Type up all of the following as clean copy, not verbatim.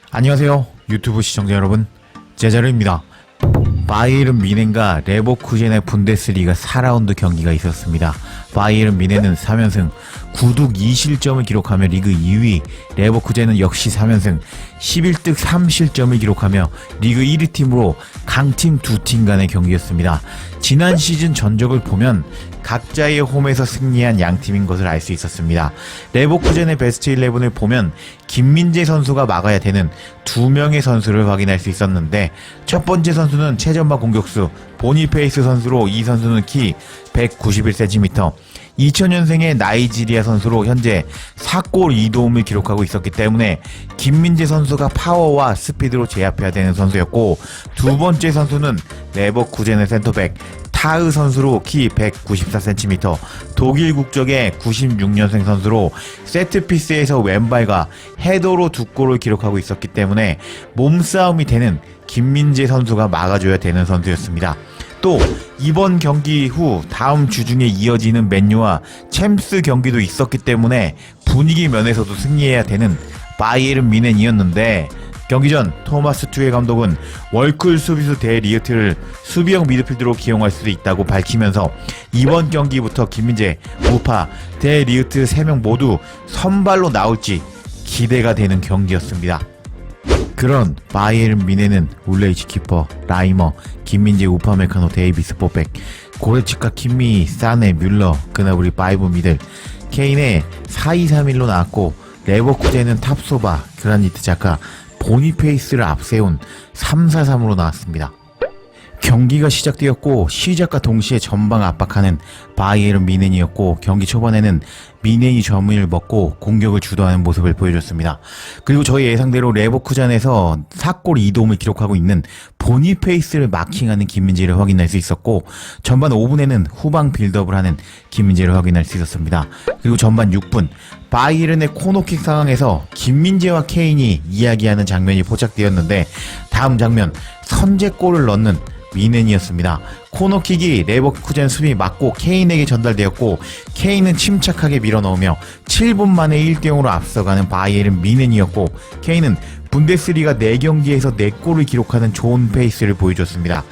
안녕하세요 유튜브 시청자 여러분, 제자르입니다. 바이에른 뮌헨과 레버쿠젠의 분데스리가 4라운드 경기가 있었습니다. 바이에른 뮌헨은 3연승 9득 2실점을 기록하며 리그 2위, 레버쿠젠은 역시 3연승 11득 3실점을 기록하며 리그 1위 팀으로 강팀 두 팀 간의 경기였습니다. 지난 시즌 전적을 보면 각자의 홈에서 승리한 양팀인 것을 알 수 있었습니다. 레버쿠젠의 베스트 11을 보면 김민재 선수가 막아야 되는 2명의 선수를 확인할 수 있었는데, 첫 번째 선수는 최전방 공격수 보니페이스 선수로, 이 선수는 키 191cm, 2000년생의 나이지리아 선수로 현재 4골 2도움을 기록하고 있었기 때문에 김민재 선수가 파워와 스피드로 제압해야 되는 선수였고, 두 번째 선수는 레버쿠젠의 센터백 타흐 선수로 키 194cm, 독일 국적의 96년생 선수로 세트피스에서 왼발과 헤더로 2골을 기록하고 있었기 때문에 몸싸움이 되는 김민재 선수가 막아줘야 되는 선수였습니다. 또 이번 경기 후 다음 주 중에 이어지는 맨유와 챔스 경기도 있었기 때문에 분위기 면에서도 승리해야 되는 바이에른 뮌헨이었는데, 경기 전 토마스 투헬 감독은 월클 수비수 데 리흐트를 수비형 미드필드로 기용할 수도 있다고 밝히면서 이번 경기부터 김민재, 우파, 데 리흐트 3명 모두 선발로 나올지 기대가 되는 경기였습니다. 그런 바이에른 뮌헨은 울레이치 키퍼, 라이머, 김민재, 우파메카노, 데이비스, 포백, 고레츠카, 킴미, 사네, 뮬러, 그나브리, 파이브 미들, 케인의 4-2-3-1로 나왔고, 레버쿠젠은 탑소바, 그라니트 자카, 보니페이스를 앞세운 3-4-3으로 나왔습니다. 경기가 시작되었고 시작과 동시에 전방 압박하는 바이에른 뮌헨이었고, 경기 초반에는 뮌헨이 점을 먹고 공격을 주도하는 모습을 보여줬습니다. 그리고 저희 예상대로 레버쿠젠에서 4골 2도움을 기록하고 있는 보니페이스를 마킹하는 김민재를 확인할 수 있었고, 전반 5분에는 후방 빌드업을 하는 김민재를 확인할 수 있었습니다. 그리고 전반 6분 바이에른의 코너킥 상황에서 김민재와 케인이 이야기하는 장면이 포착되었는데, 다음 장면 선제골을 넣는 뮌헨이었습니다. 코너킥이 레버쿠젠 수비 맞고 케인에게 전달되었고, 케인은 침착하게 밀어넣으며 7분 만에 1대0으로 앞서가는 바이에른 뮌헨이었고, 케인은 분데스리가 4경기에서 4골을 기록하는 좋은 페이스를 보여줬습니다.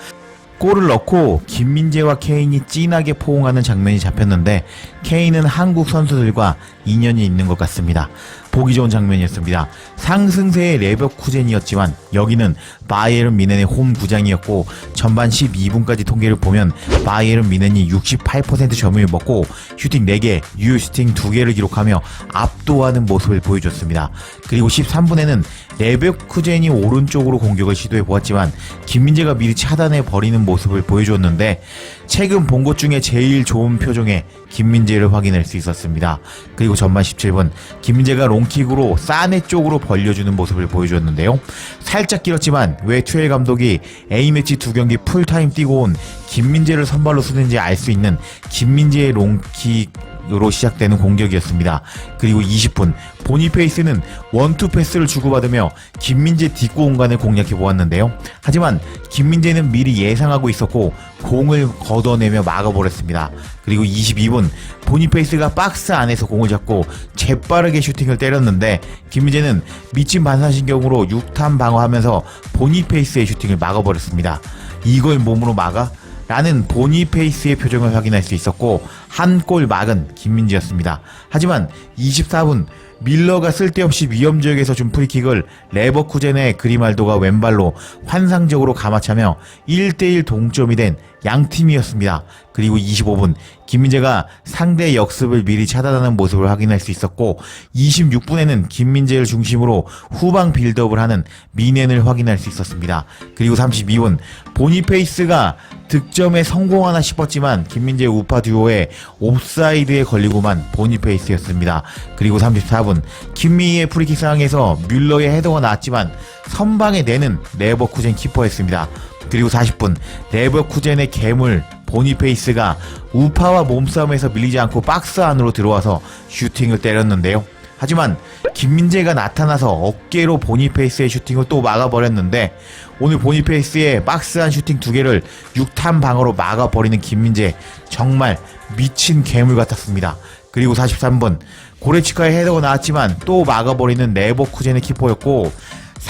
골을 넣고 김민재와 케인이 진하게 포옹하는 장면이 잡혔는데, 케인은 한국 선수들과 인연이 있는 것 같습니다. 보기 좋은 장면이었습니다. 상승세의 레버쿠젠이었지만 여기는 바이에른 뮌헨의 홈 구장이었고, 전반 12분까지 통계를 보면 바이에른 뮌헨이 68% 점유율을 먹고 슈팅 4개, 유효 슈팅 2개를 기록하며 압도하는 모습을 보여줬습니다. 그리고 13분에는 레버쿠젠이 오른쪽으로 공격을 시도해 보았지만 김민재가 미리 차단해 버리는 모습을 보여줬는데, 최근 본 것 중에 제일 좋은 표정의 김민재를 확인할 수 있었습니다. 그리고 전반 17분 김민재가 롱킥으로 사네 쪽으로 벌려주는 모습을 보여줬는데요. 살짝 길었지만 왜 투헬 감독이 A매치 2경기 풀타임 뛰고 온 김민재를 선발로 쓰는지 알 수 있는 김민재의 롱킥으로 시작되는 공격이었습니다. 그리고 20분 보니페이스는 원투 패스를 주고받으며 김민재 뒷고 공간을 공략해 보았는데요. 하지만 김민재는 미리 예상하고 있었고 공을 걷어내며 막아버렸습니다. 그리고 22분 보니페이스가 박스 안에서 공을 잡고 재빠르게 슈팅을 때렸는데, 김민재는 미친 반사신경으로 6탄 방어하면서 보니페이스의 슈팅을 막아버렸습니다. 이걸 몸으로 막아? 라는 보니페이스의 표정을 확인할 수 있었고, 한 골 막은 김민재였습니다. 하지만 24분 밀러가 쓸데없이 위험지역에서 준 프리킥을 레버쿠젠의 그리말도가 왼발로 환상적으로 감아차며 1대1 동점이 된 양팀이었습니다. 그리고 25분 김민재가 상대 역습을 미리 차단하는 모습을 확인할 수 있었고, 26분에는 김민재를 중심으로 후방 빌드업을 하는 뮌헨을 확인할 수 있었습니다. 그리고 32분 보니페이스가 득점에 성공하나 싶었지만 김민재 우파 듀오의 옵사이드에 걸리고만 보니페이스였습니다. 그리고 34분 김미희의 프리킥 상황에서 뮬러의 헤더가 나왔지만 선방에 내는 레버쿠젠 키퍼였습니다. 그리고 40분 레버쿠젠의 괴물 보니페이스가 우파와 몸싸움에서 밀리지 않고 박스 안으로 들어와서 슈팅을 때렸는데요. 하지만 김민재가 나타나서 어깨로 보니페이스의 슈팅을 또 막아버렸는데, 오늘 보니페이스의 박스안 슈팅 2개를 6탄 방어로 막아버리는 김민재, 정말 미친 괴물 같았습니다. 그리고 43분 고레츠카의 헤더가 나왔지만 또 막아버리는 레버쿠젠의 키퍼였고,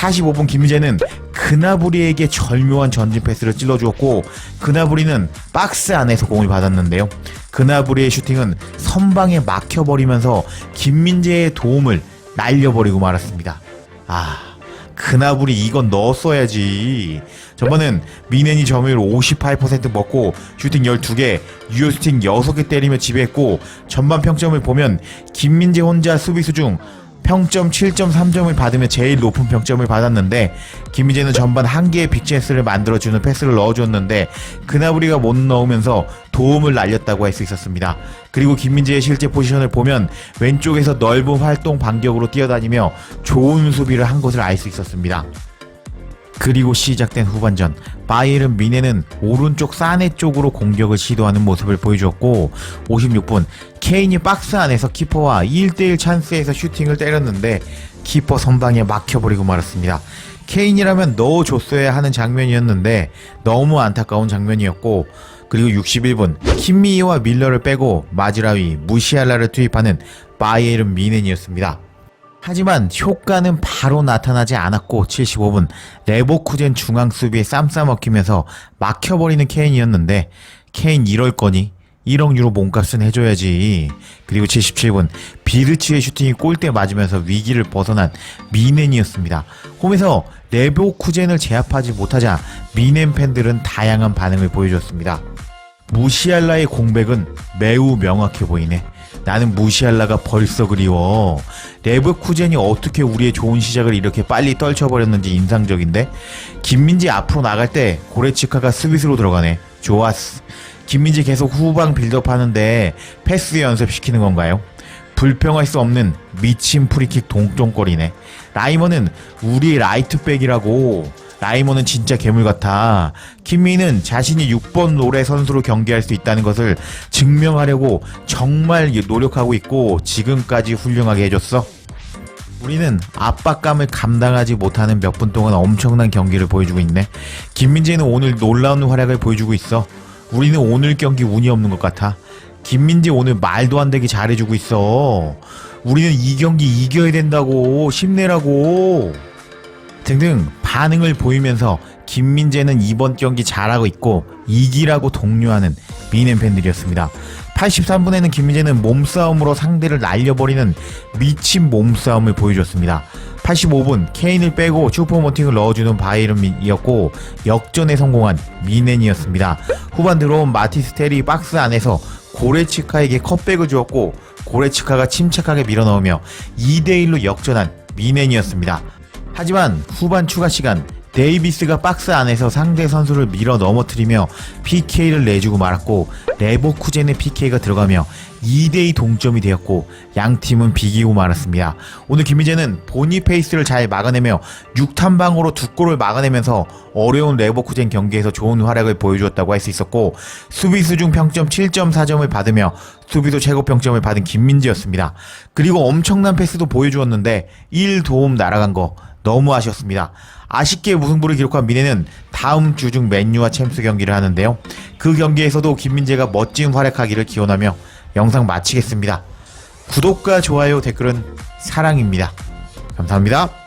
45분 김민재는 그나브리에게 절묘한 전진 패스를 찔러주었고 그나브리는 박스 안에서 공을 받았는데요. 그나브리의 슈팅은 선방에 막혀버리면서 김민재의 도움을 날려버리고 말았습니다. 그나브리 이건 넣었어야지. 전반은 미넨이 점유율 58% 먹고 슈팅 12개, 유효 슈팅 6개 때리며 지배했고 전반 평점을 보면 김민재 혼자 수비수 중 평점 7.3점을 받으며 제일 높은 평점을 받았는데 김민재는 전반 1개의 빅찬스를 만들어주는 패스를 넣어줬는데 그나브리가 못 넣으면서 도움을 날렸다고 할 수 있었습니다. 그리고 김민재의 실제 포지션을 보면 왼쪽에서 넓은 활동 반격으로 뛰어다니며 좋은 수비를 한 것을 알 수 있었습니다. 그리고 시작된 후반전, 바이에른 미넨은 오른쪽 사네 쪽으로 공격을 시도하는 모습을 보여주었고 56분 케인이 박스 안에서 키퍼와 1대1 찬스에서 슈팅을 때렸는데 키퍼 선방에 막혀버리고 말았습니다. 케인이라면 넣어줬어야 하는 장면이었는데 너무 안타까운 장면이었고 그리고 61분 킴미히와 밀러를 빼고 마즈라위, 무시알라를 투입하는 바이에른 미넨이었습니다. 하지만 효과는 바로 나타나지 않았고 75분 레버쿠젠 중앙 수비에 쌈싸 먹히면서 막혀버리는 케인이었는데 케인 이럴 거니? 1억 유로 몸값은 해줘야지. 그리고 77분 비르치의 슈팅이 골대 맞으면서 위기를 벗어난 미넨이었습니다. 홈에서 레버쿠젠을 제압하지 못하자 미넨 팬들은 다양한 반응을 보여줬습니다. 무시알라의 공백은 매우 명확해 보이네. 나는 무시알라가 벌써 그리워. 레버쿠젠이 어떻게 우리의 좋은 시작을 이렇게 빨리 떨쳐버렸는지 인상적인데 김민재 앞으로 나갈 때 고레츠카가 수비수로 들어가네. 좋았어. 김민재 계속 후방 빌드업 하는데 패스 연습시키는 건가요? 불평할 수 없는 미친 프리킥 동점골이네. 라이머는 우리의 라이트백이라고. 라이머는 진짜 괴물 같아. 김민은 자신이 6번 롤의 선수로 경기할 수 있다는 것을 증명하려고 정말 노력하고 있고 지금까지 훌륭하게 해줬어. 우리는 압박감을 감당하지 못하는 몇 분 동안 엄청난 경기를 보여주고 있네. 김민재는 오늘 놀라운 활약을 보여주고 있어. 우리는 오늘 경기 운이 없는 것 같아. 김민재 오늘 말도 안 되게 잘해주고 있어. 우리는 이 경기 이겨야 된다고. 힘내라고. 등등 반응을 보이면서 김민재는 이번 경기 잘하고 있고 이기라고 독려하는 미넨 팬들이었습니다. 83분에는 김민재는 몸싸움으로 상대를 날려버리는 미친 몸싸움을 보여줬습니다. 85분 케인을 빼고 슈퍼모팅을 넣어주는 바이에른이었고 역전에 성공한 미넨이었습니다. 후반 들어온 마티스텔이 박스 안에서 고레츠카에게 컷백을 주었고 고레츠카가 침착하게 밀어넣으며 2대1로 역전한 미넨이었습니다. 하지만 후반 추가 시간 데이비스가 박스 안에서 상대 선수를 밀어 넘어뜨리며 PK를 내주고 말았고 레버쿠젠의 PK가 들어가며 2대2 동점이 되었고 양팀은 비기고 말았습니다. 오늘 김민재는 보니페이스를 잘 막아내며 6탐방으로 2골을 막아내면서 어려운 레버쿠젠 경기에서 좋은 활약을 보여주었다고 할 수 있었고 수비수 중 평점 7.4점을 받으며 수비수 최고 평점을 받은 김민재였습니다. 그리고 엄청난 패스도 보여주었는데 1도움 날아간 거 너무 아쉬웠습니다. 아쉽게 무승부를 기록한 미넨은 다음 주 중 맨유와 챔스 경기를 하는데요. 그 경기에서도 김민재가 멋진 활약하기를 기원하며 영상 마치겠습니다. 구독과 좋아요, 댓글은 사랑입니다. 감사합니다.